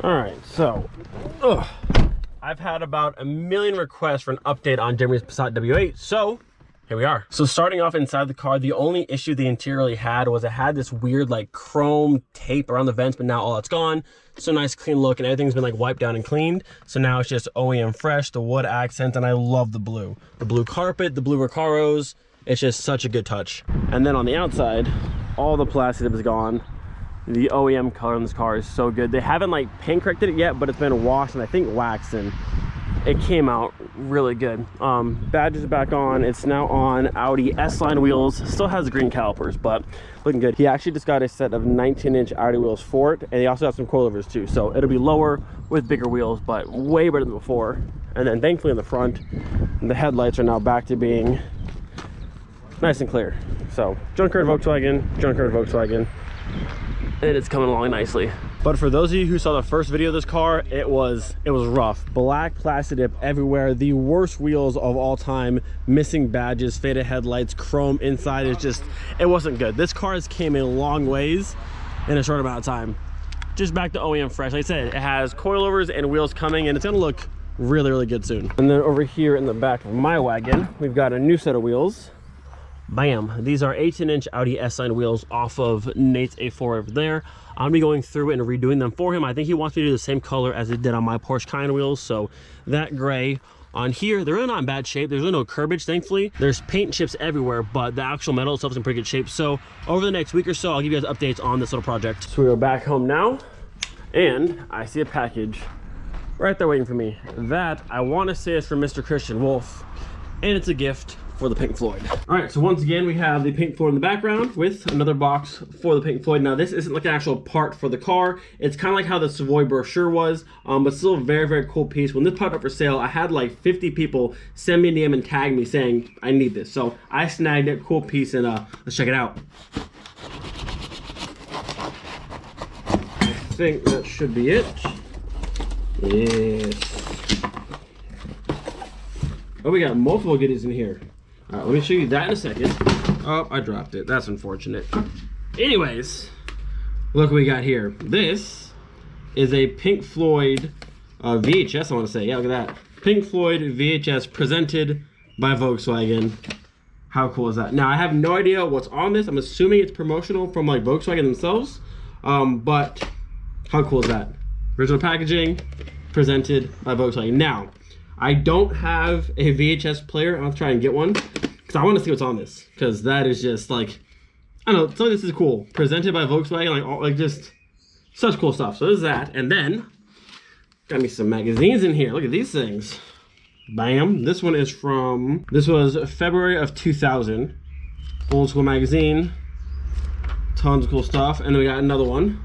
All right, so I've had about 1 million requests for an update on Jeremy's Passat W8, so here we are. So starting off inside the car, the only issue the interior really had was it had this weird like chrome tape around the vents, but now all that's gone. So nice clean look, and everything's been like wiped down and cleaned. So now it's just OEM fresh, the wood accent, and I love the blue. The blue carpet, the blue Recaros, it's just such a good touch. And then on the outside, all the plastic is gone. The OEM color on this car is so good. They haven't like paint corrected it yet, but it's been washed and I think waxed, and it came out really good. Badge is back on. It's now on Audi S-Line wheels. Still has the green calipers, but looking good. He actually just got a set of 19-inch Audi wheels for it, and he also has some coilovers too. So it'll be lower with bigger wheels, but way better than before. And then thankfully in the front, the headlights are now back to being nice and clear. So Junkyard Volkswagen, and it's coming along nicely. But for those of you who saw the first video of this car, it was rough. Black plastic dip everywhere, the worst wheels of all time, missing badges, faded headlights, chrome inside. It wasn't good. This car has came a long ways in a short amount of time. Just back to OEM fresh. Like I said, it has coilovers and wheels coming, and it's gonna look really, really good soon. And then over here in the back of my wagon, we've got a new set of wheels. Bam, these are 18-inch Audi S-Line wheels off of Nate's A4 over there. I'm gonna be going through it and redoing them for him. I think he wants me to do the same color as it did on my Porsche Cayenne wheels. So that gray on here, they're really not in bad shape. There's really no curbage, thankfully. There's paint chips everywhere, but the actual metal itself is in pretty good shape. So over the next week or so, I'll give you guys updates on this little project. So we are back home now, and I see a package right there waiting for me. That I wanna say is from Mr. Christian Wolf, and it's a gift for the Pink Floyd. All right, so once again, we have the Pink Floyd in the background with another box for the Pink Floyd. Now, this isn't like an actual part for the car. It's kind of like how the Savoy brochure was, but still a very, very cool piece. When this popped up for sale, I had like 50 people send me a DM and tag me saying, I need this. So I snagged it, cool piece, and let's check it out. I think that should be it. Yes. Oh, we got multiple goodies in here. All right, let me show you that in a second. Oh, I dropped it. That's unfortunate. Anyways, look what we got here. This is a Pink Floyd VHS, I want to say. Yeah, look at that. Pink Floyd VHS presented by Volkswagen. How cool is that? Now, I have no idea what's on this. I'm assuming it's promotional from like Volkswagen themselves. But how cool is that? Original packaging, presented by Volkswagen. Now, I don't have a VHS player. I'll try and get one because I want to see what's on this, because that is just like, I don't know, some of this is cool. Presented by Volkswagen, like just such cool stuff. So there's that. And then got me some magazines in here. Look at these things. Bam. This one is from, this was February of 2000. Old school magazine. Tons of cool stuff. And then we got another one.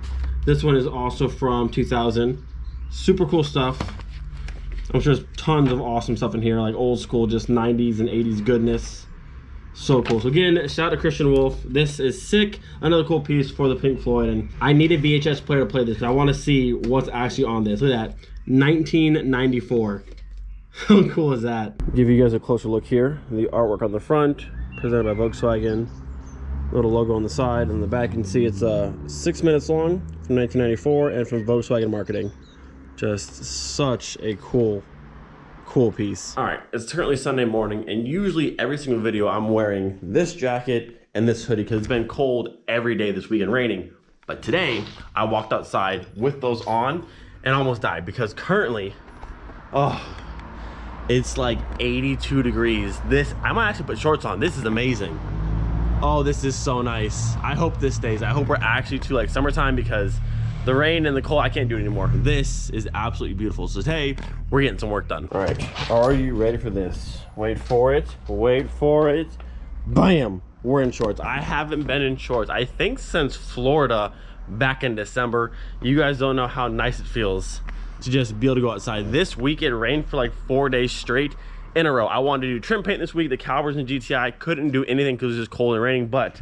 This one is also from 2000. Super cool stuff. I'm sure there's tons of awesome stuff in here, like old school, just 90s and 80s goodness. So cool. So again, shout out to Christian Wolf. This is sick. Another cool piece for the Pink Floyd. And I need a VHS player to play this because I want to see what's actually on this. Look at that. 1994. How cool is that? Give you guys a closer look here. The artwork on the front, presented by Volkswagen. Little logo on the side. On the back, you can see it's 6 minutes long from 1994 and from Volkswagen Marketing. Just such a cool piece. All right, it's currently Sunday morning, and usually every single video I'm wearing this jacket and this hoodie because it's been cold every day this week and raining. But today, I walked outside with those on and almost died because currently, it's like 82 degrees. I might actually put shorts on. This is amazing. Oh, this is so nice. I hope this stays. I hope we're actually to like summertime because the rain and the cold, I can't do it anymore. This is absolutely beautiful. So today, we're getting some work done. All right, are you ready for this? Wait for it, wait for it. Bam, we're in shorts. I haven't been in shorts, I think since Florida back in December. You guys don't know how nice it feels to just be able to go outside. This week, it rained for like 4 days straight in a row. I wanted to do trim paint this week. The calipers and GTI couldn't do anything because it was just cold and raining, but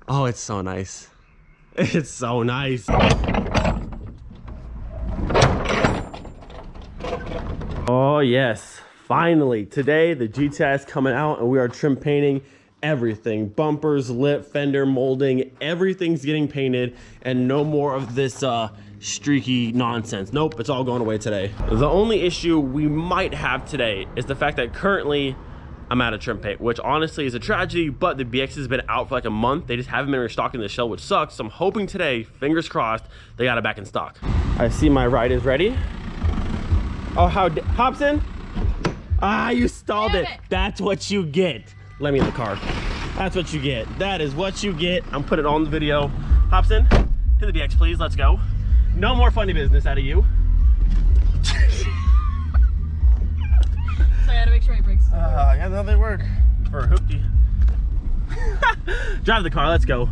oh, it's so nice. It's so nice. Oh yes, finally. Today the GTI is coming out and we are trim painting everything. Bumpers, lip, fender, molding, everything's getting painted, and no more of this streaky nonsense. Nope, it's all going away today. The only issue we might have today is the fact that currently I'm out of trim paint, which honestly is a tragedy, but the BX has been out for like a month. They just haven't been restocking the shell, which sucks. So I'm hoping today, fingers crossed, they got it back in stock. I see my ride is ready. Oh, Hobson? Ah, you stalled it. That's what you get. Let me in the car. That's what you get. That is what you get. I'm putting it on the video. Hobson, to the BX, please. Let's go. No more funny business out of you. I gotta make sure my brakes still work. Yeah, no, they work. For a hoopty. Drive the car, let's go.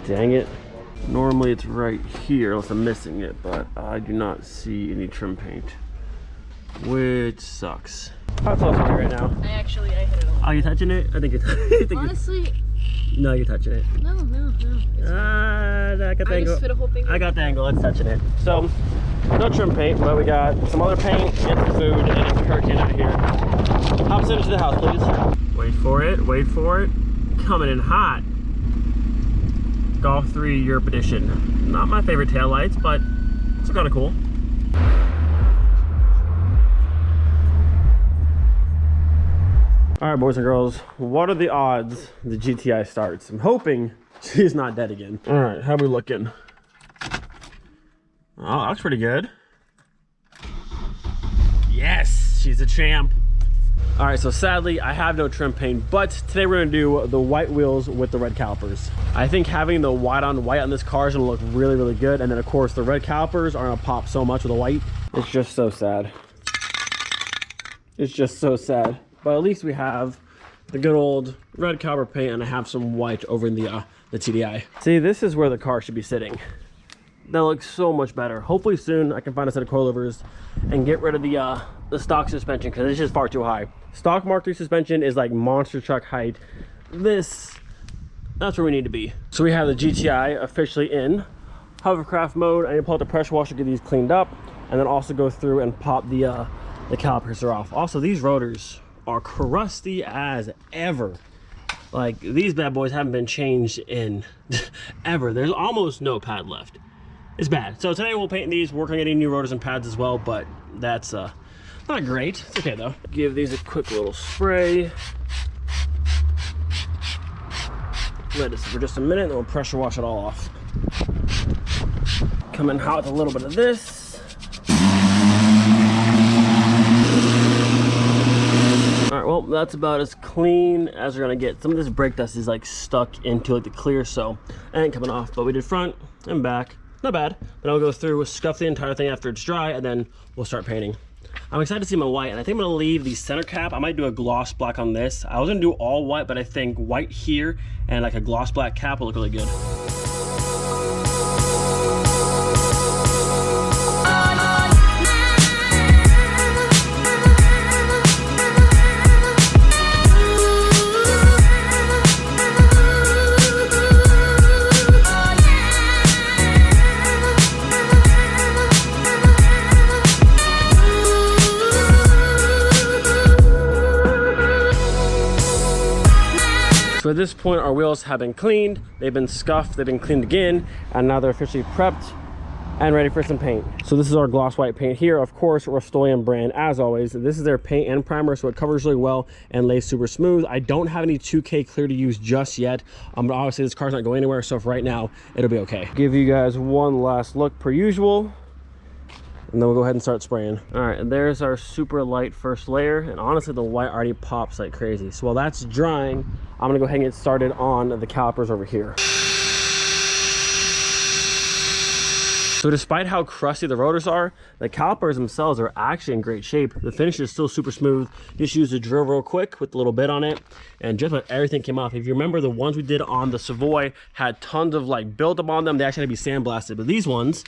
Dang it. Normally it's right here unless I'm missing it, but I do not see any trim paint, which sucks. How close are you right now? I hit it a lot. Are you touching it? I think it's Honestly, no, you're touching it. no. I got the angle. Just fit a whole finger. I got the angle, it's touching it. So, no trim paint, but we got some other paint, get the food, and it's a hurricane out here. Hop into the house, please. Wait for it, wait for it. Coming in hot. Golf 3 Europe Edition. Not my favorite taillights, but it's kind of cool. All right, boys and girls, what are the odds the GTI starts? I'm hoping she's not dead again. All right, how we looking? Oh, that looks pretty good. Yes, she's a champ. All right, so sadly, I have no trim paint, but today we're gonna do the white wheels with the red calipers. I think having the white on white on this car is gonna look really, really good. And then of course, the red calipers are gonna pop so much with the white. It's just so sad. It's just so sad. But at least we have the good old red caliper paint and I have some white over in the TDI. See, this is where the car should be sitting. That looks so much better. Hopefully soon I can find a set of coilovers and get rid of the stock suspension because it's just far too high. Stock Mark III suspension is like monster truck height. That's where we need to be. So we have the GTI officially in hovercraft mode. I need to pull out the pressure washer, get these cleaned up, and then also go through and pop the calipers are off. Also, these rotors are crusty as ever. Like, these bad boys haven't been changed in ever. There's almost no pad left. It's bad. So today we'll paint these, work on getting new rotors and pads as well, but that's not great. It's okay though. Give these a quick little spray. Let it sit for just a minute, and we'll pressure wash it all off. Come in hot with a little bit of this. All right, well, that's about as clean as we're gonna get. Some of this brake dust is like stuck into like the clear, so it ain't coming off, but we did front and back. Not bad, but I'll go through, scuff the entire thing after it's dry, and then we'll start painting. I'm excited to see my white, and I think I'm gonna leave the center cap. I might do a gloss black on this. I was gonna do all white, but I think white here and like a gloss black cap will look really good. So at this point, our wheels have been cleaned, they've been scuffed, they've been cleaned again, and now they're officially prepped and ready for some paint. So this is our gloss white paint here. Of course, Rust-Oleum brand, as always. This is their paint and primer, so it covers really well and lays super smooth. I don't have any 2K clear to use just yet, but obviously this car's not going anywhere, so for right now, it'll be okay. Give you guys one last look per usual, and then we'll go ahead and start spraying. All right, and there's our super light first layer, and honestly, the white already pops like crazy. So while that's drying, I'm gonna go ahead and get started on the calipers over here. So despite how crusty the rotors are, the calipers themselves are actually in great shape. The finish is still super smooth. Just use the drill real quick with a little bit on it, and just about everything came off. If you remember, the ones we did on the Savoy had tons of like buildup on them. They actually had to be sandblasted, but these ones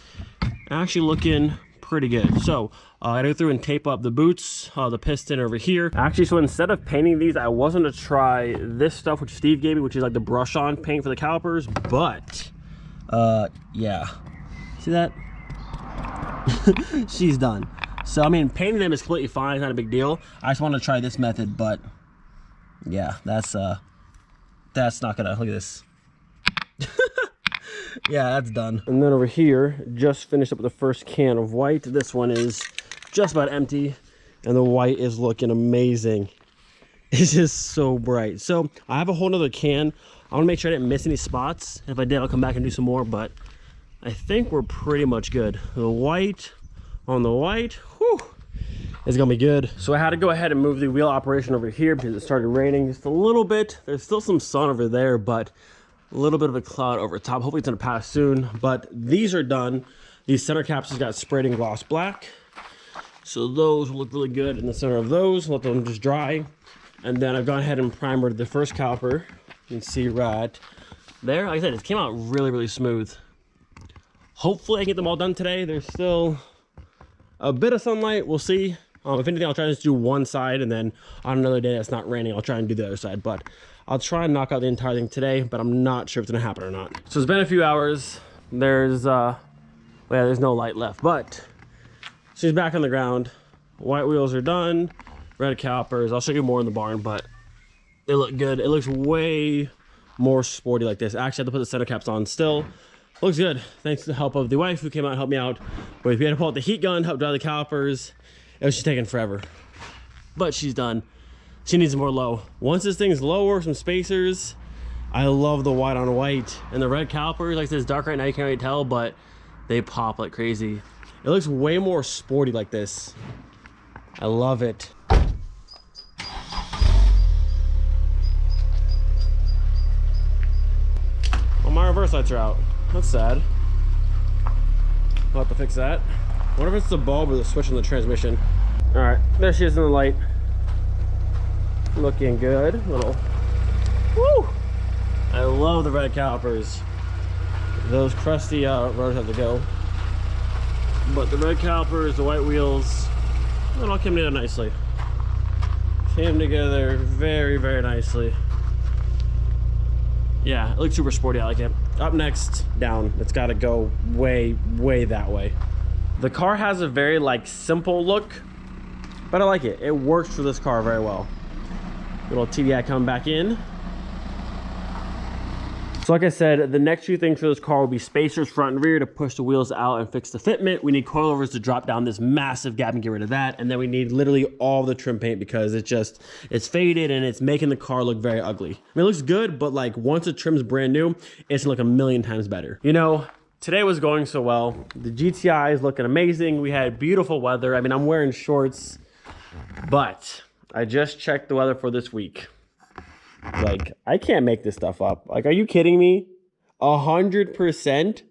actually looking pretty good. So I gotta go through and tape up the boots, the piston over here. Actually, so instead of painting these, I was gonna try this stuff which Steve gave me, which is like the brush on paint for the calipers, but yeah, see that? She's done. So I mean, painting them is completely fine, it's not a big deal. I just want to try this method, but yeah, that's not gonna, look at this. Yeah, that's done. And then over here, just finished up with the first can of white. This one is just about empty, and the white is looking amazing. It's just so bright. So I have a whole nother can. I want to make sure I didn't miss any spots. If I did, I'll come back and do some more, but I think we're pretty much good. The white on the white, whew, is gonna be good. So I had to go ahead and move the wheel operation over here because it started raining just a little bit. There's still some sun over there, but a little bit of a cloud over top. Hopefully it's gonna pass soon, but these are done. These center caps just got sprayed in gloss black. So those will look really good in the center of those. Let them just dry. And then I've gone ahead and primered the first caliper. You can see right there. Like I said, it came out really, really smooth. Hopefully I can get them all done today. There's still a bit of sunlight. We'll see. If anything, I'll try to just do one side, and then on another day that's not raining, I'll try and do the other side. But I'll try and knock out the entire thing today, but I'm not sure if it's gonna happen or not. So it's been a few hours. There's well, yeah, there's no light left, but she's back on the ground. White wheels are done. Red calipers. I'll show you more in the barn, but they look good. It looks way more sporty like this. I actually had to put the center caps on still. Looks good. Thanks to the help of the wife who came out and helped me out. But if you had to pull out the heat gun, help dry the calipers, it was just taking forever. But she's done. She needs more low. Once this thing's lower, some spacers. I love the white on white. And the red calipers, like I said, it's dark right now, you can't really tell, but they pop like crazy. It looks way more sporty like this. I love it. Well, my reverse lights are out. That's sad. We'll have to fix that. What if it's the bulb or the switch in the transmission? All right, there she is in the light. Looking good. Little, woo! I love the red calipers. Those crusty rotors have to go. But the red calipers, the white wheels, it all came together nicely. Came together very, very nicely. Yeah, it looks super sporty. I like it. Up next, down. It's got to go way, way that way. The car has a very like simple look, but I like it. It works for this car very well. Little TDI coming back in. So like I said, the next few things for this car will be spacers front and rear to push the wheels out and fix the fitment. We need coilovers to drop down this massive gap and get rid of that. And then we need literally all the trim paint because it's faded and it's making the car look very ugly. I mean, it looks good, but like once the trim's brand new, it's gonna look a million times better. You know, today was going so well. The GTI is looking amazing. We had beautiful weather. I mean, I'm wearing shorts, but I just checked the weather for this week. Like, I can't make this stuff up. Like, are you kidding me? 100%?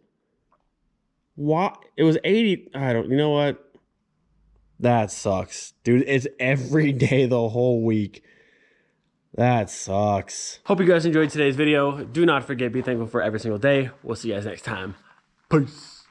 What? It was 80. You know what? That sucks. Dude, it's every day the whole week. That sucks. Hope you guys enjoyed today's video. Do not forget, be thankful for every single day. We'll see you guys next time. Peace.